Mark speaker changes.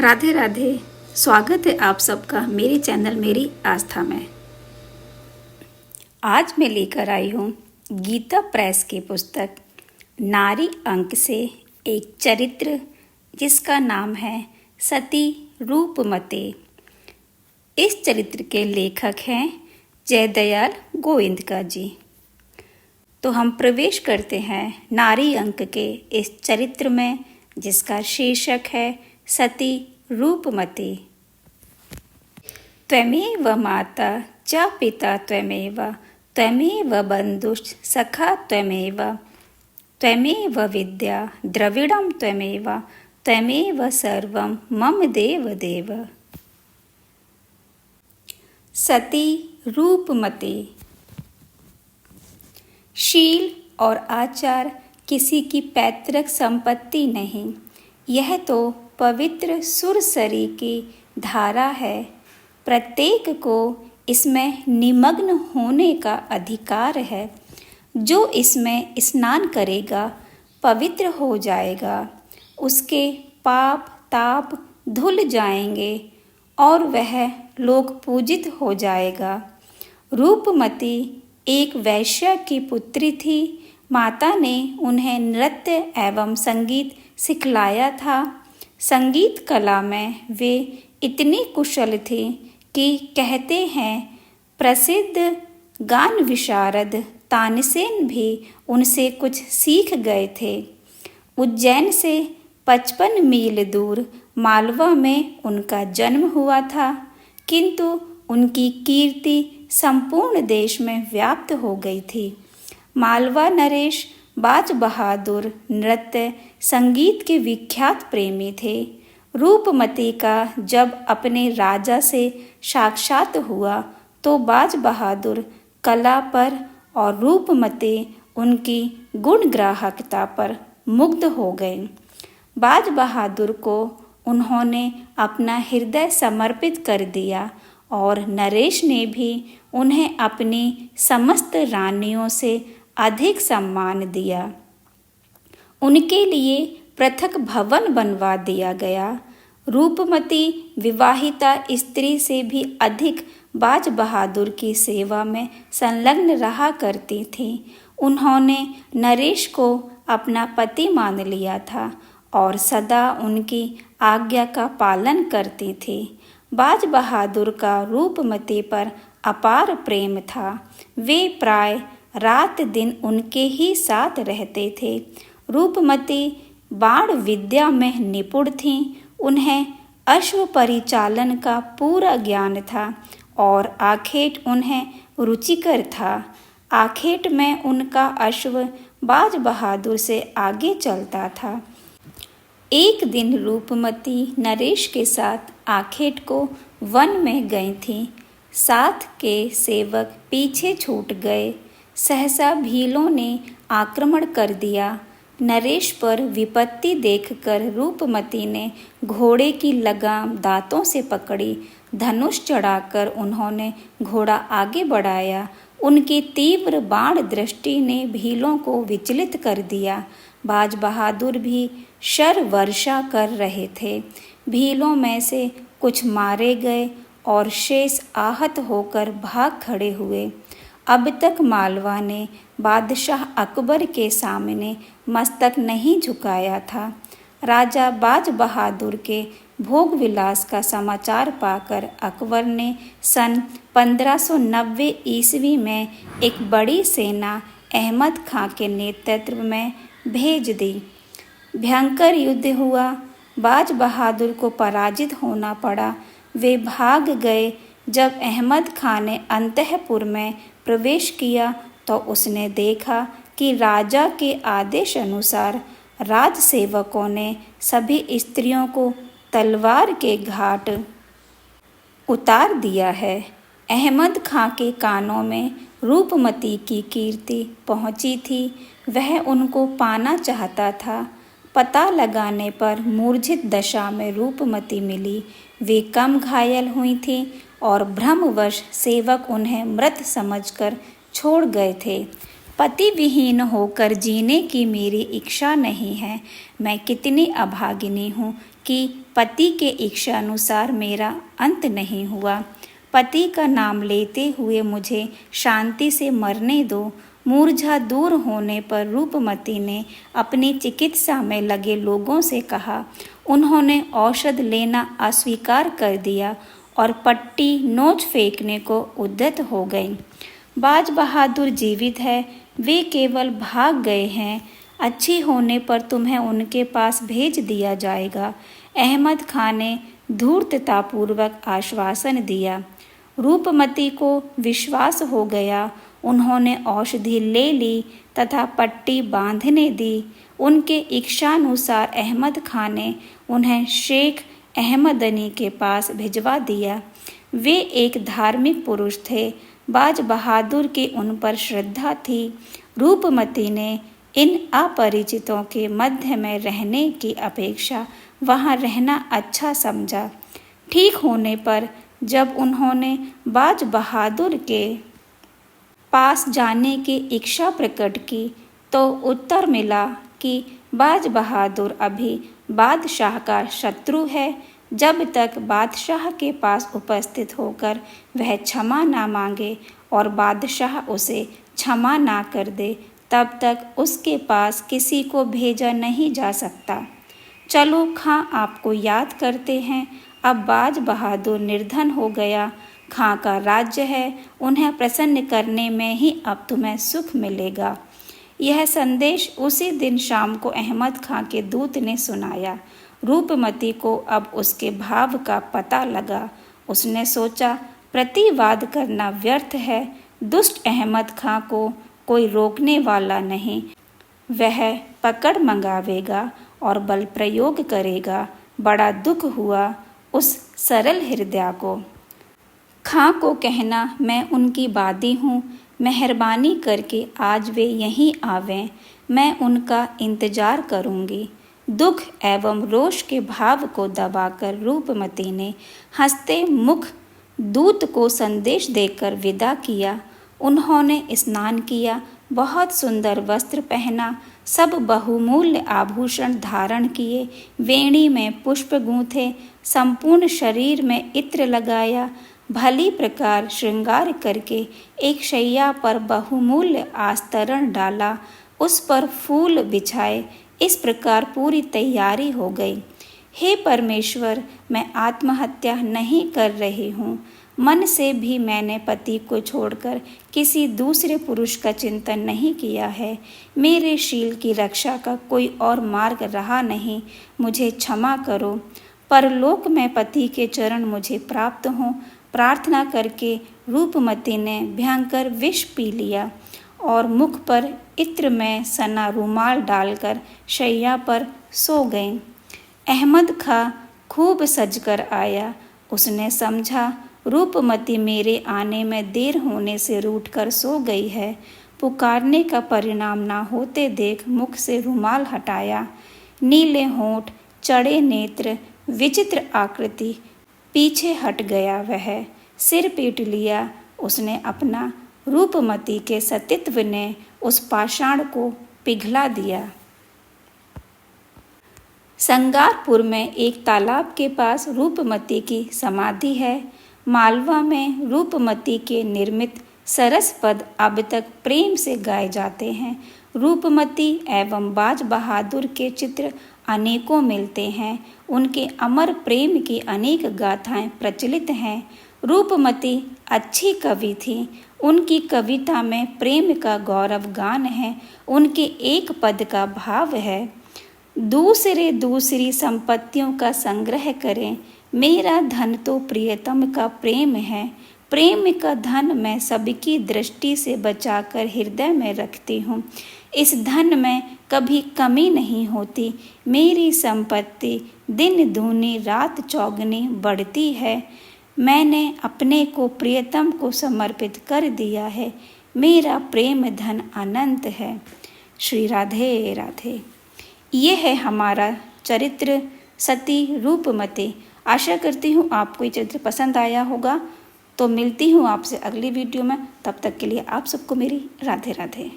Speaker 1: राधे राधे। स्वागत है आप सबका मेरे चैनल मेरी आस्था में। आज मैं लेकर आई हूँ गीता प्रेस की पुस्तक नारी अंक से एक चरित्र जिसका नाम है सती रूपमती। इस चरित्र के लेखक हैं जयदयाल गोविंदका जी। तो हम प्रवेश करते हैं नारी अंक के इस चरित्र में जिसका शीर्षक है सती रूपमती। त्वमेव माता च पिता त्वमेव, त्वमेव बन्धुश्च सखा त्वमेव, त्वमेव विद्या द्रविणं त्वमेव, त्वमेव सर्वं मम देव देव। सती रूपमती। शील और आचार किसी की पैतृक संपत्ति नहीं, यह तो पवित्र सुरसरी की धारा है। प्रत्येक को इसमें निमग्न होने का अधिकार है। जो इसमें स्नान करेगा पवित्र हो जाएगा, उसके पाप ताप धुल जाएंगे और वह लोक पूजित हो जाएगा। रूपमती एक वैश्या की पुत्री थी। माता ने उन्हें नृत्य एवं संगीत सिखलाया था। संगीत कला में वे इतनी कुशल थी कि कहते हैं प्रसिद्ध गान विशारद तानसेन भी उनसे कुछ सीख गए थे। उज्जैन से 55 मील दूर मालवा में उनका जन्म हुआ था, किंतु उनकी कीर्ति संपूर्ण देश में व्याप्त हो गई थी। मालवा नरेश बाज बहादुर नृत्य संगीत के विख्यात प्रेमी थे। रूपमती का जब अपने राजा से साक्षात हुआ तो बाज बहादुर कला पर और रूपमती उनकी गुणग्राहकता पर मुग्ध हो गए। बाज बहादुर को उन्होंने अपना हृदय समर्पित कर दिया और नरेश ने भी उन्हें अपनी समस्त रानियों से अधिक सम्मान दिया। उनके लिए पृथक भवन बनवा दिया गया। रूपमती विवाहिता स्त्री से भी अधिक बाज बहादुर की सेवा में संलग्न रहा करती थी। उन्होंने नरेश को अपना पति मान लिया था और सदा उनकी आज्ञा का पालन करती थी। बाज बहादुर का रूपमती पर अपार प्रेम था। वे प्राय रात दिन उनके ही साथ रहते थे। रूपमती बाण विद्या में निपुण थीं। उन्हें अश्व परिचालन का पूरा ज्ञान था और आखेट उन्हें रुचिकर था। आखेट में उनका अश्व बाज बहादुर से आगे चलता था। एक दिन रूपमती नरेश के साथ आखेट को वन में गई थी। साथ के सेवक पीछे छूट गए। सहसा भीलों ने आक्रमण कर दिया। नरेश पर विपत्ति देखकर रूपमती ने घोड़े की लगाम दांतों से पकड़ी। धनुष चढ़ाकर उन्होंने घोड़ा आगे बढ़ाया। उनकी तीव्र बाण दृष्टि ने भीलों को विचलित कर दिया। बाज बहादुर भी शर वर्षा कर रहे थे। भीलों में से कुछ मारे गए और शेष आहत होकर भाग खड़े हुए। अब तक मालवा ने बादशाह अकबर के सामने मस्तक नहीं झुकाया था। राजा बाज बहादुर के भोग विलास का समाचार पाकर अकबर ने सन 1590 ईस्वी में एक बड़ी सेना अहमद खां के नेतृत्व में भेज दी। भयंकर युद्ध हुआ। बाज बहादुर को पराजित होना पड़ा। वे भाग गए। जब अहमद खां ने अंतःपुर में प्रवेश किया तो उसने देखा कि राजा के आदेश अनुसार राजसेवकों ने सभी स्त्रियों को तलवार के घाट उतार दिया है। अहमद खां के कानों में रूपमती की कीर्ति पहुंची थी। वह उनको पाना चाहता था। पता लगाने पर मूर्छित दशा में रूपमती मिली। वे कम घायल हुई थीं और भ्रमवश सेवक उन्हें मृत समझकर छोड़ गए थे। पति विहीन होकर जीने की मेरी इच्छा नहीं है। मैं कितनी अभागिनी हूँ कि पति के इच्छानुसार मेरा अंत नहीं हुआ। पति का नाम लेते हुए मुझे शांति से मरने दो। मूर्छा दूर होने पर रूपमती ने अपनी चिकित्सा में लगे लोगों से कहा। उन्होंने औषध लेना अस्वीकार कर दिया और पट्टी नोच फेंकने को उद्यत हो गई। बाज बहादुर जीवित है, वे केवल भाग गए हैं। अच्छी होने पर तुम्हें उनके पास भेज दिया जाएगा। अहमद खान ने धूर्ततापूर्वक आश्वासन दिया। रूपमती को विश्वास हो गया। उन्होंने औषधि ले ली तथा पट्टी बांधने दी। उनके इच्छानुसार अहमद खान ने उन्हें शेख अहमदनी के पास भिजवा दिया। वे एक धार्मिक पुरुष थे। बाज बहादुर की उन पर श्रद्धा थी। रूपमती ने इन अपरिचितों के मध्य में रहने की अपेक्षा वहाँ रहना अच्छा समझा। ठीक होने पर जब उन्होंने बाज बहादुर के पास जाने की इच्छा प्रकट की तो उत्तर मिला कि बाज बहादुर अभी बादशाह का शत्रु है। जब तक बादशाह के पास उपस्थित होकर वह क्षमा ना मांगे और बादशाह उसे क्षमा ना कर दे, तब तक उसके पास किसी को भेजा नहीं जा सकता। चलो खां आपको याद करते हैं। अब बाज बहादुर निर्धन हो गया। खां का राज्य है, उन्हें प्रसन्न करने में ही अब तुम्हें सुख मिलेगा। यह संदेश उसी दिन शाम को अहमद खां के दूत ने सुनाया। रूपमती को अब उसके भाव का पता लगा। उसने सोचा प्रतिवाद करना व्यर्थ है। दुष्ट अहमद खां को कोई रोकने वाला नहीं। वह पकड़ मंगावेगा और बल प्रयोग करेगा। बड़ा दुख हुआ उस सरल हृदय को। खां को कहना मैं उनकी बादी हूँ, मेहरबानी करके आज वे यहीं आवें, मैं उनका इंतजार करूँगी। दुख एवं रोष के भाव को दबाकर रूपमती ने हंसते मुख दूत को संदेश देकर विदा किया। उन्होंने स्नान किया, बहुत सुंदर वस्त्र पहना, सब बहुमूल्य आभूषण धारण किए, वेणी में पुष्प गूंथे, संपूर्ण शरीर में इत्र लगाया, भली प्रकार श्रृंगार करके एक शैया पर बहुमूल्य आस्तरण डाला, उस पर फूल बिछाए। इस प्रकार पूरी तैयारी हो गई। हे परमेश्वर, मैं आत्महत्या नहीं कर रही हूँ। मन से भी मैंने पति को छोड़कर किसी दूसरे पुरुष का चिंतन नहीं किया है। मेरे शील की रक्षा का कोई और मार्ग रहा नहीं। मुझे क्षमा करो। परलोक में पति के चरण मुझे प्राप्त हों। प्रार्थना करके रूपमती ने भयंकर विष पी लिया और मुख पर इत्र में सना रुमाल डालकर शैया पर सो गई। अहमद खां खूब सजकर आया। उसने समझा रूपमती मेरे आने में देर होने से रूठकर सो गई है। पुकारने का परिणाम ना होते देख मुख से रुमाल हटाया। नीले होंठ, चढ़े नेत्र, विचित्र आकृति, पीछे हट गया। वह सिर पीट लिया। उसने अपना रूपमती के सतीत्व ने उस पाषाण को पिघला दिया। संगारपुर में एक तालाब के पास रूपमती की समाधि है। मालवा में रूपमती के निर्मित सरस पद अब तक प्रेम से गाए जाते हैं। रूपमती एवं बाज बहादुर के चित्र अनेकों मिलते हैं। उनके अमर प्रेम की अनेक गाथाएं प्रचलित हैं। रूपमती अच्छी कवि थी। उनकी कविता में प्रेम का गौरव गान है। उनके एक पद का भाव है, दूसरे दूसरी संपत्तियों का संग्रह करें, मेरा धन तो प्रियतम का प्रेम है। प्रेम का धन मैं सबकी दृष्टि से बचाकर हृदय में रखती हूँ। इस धन में कभी कमी नहीं होती। मेरी संपत्ति दिन दूनी रात चौगुनी बढ़ती है। मैंने अपने को प्रियतम को समर्पित कर दिया है। मेरा प्रेम धन अनंत है। श्री राधे राधे। ये है हमारा चरित्र सती रूपमती। आशा करती हूँ आपको ये चरित्र पसंद आया होगा। तो मिलती हूँ आपसे अगली वीडियो में। तब तक के लिए आप सबको मेरी राधे राधे।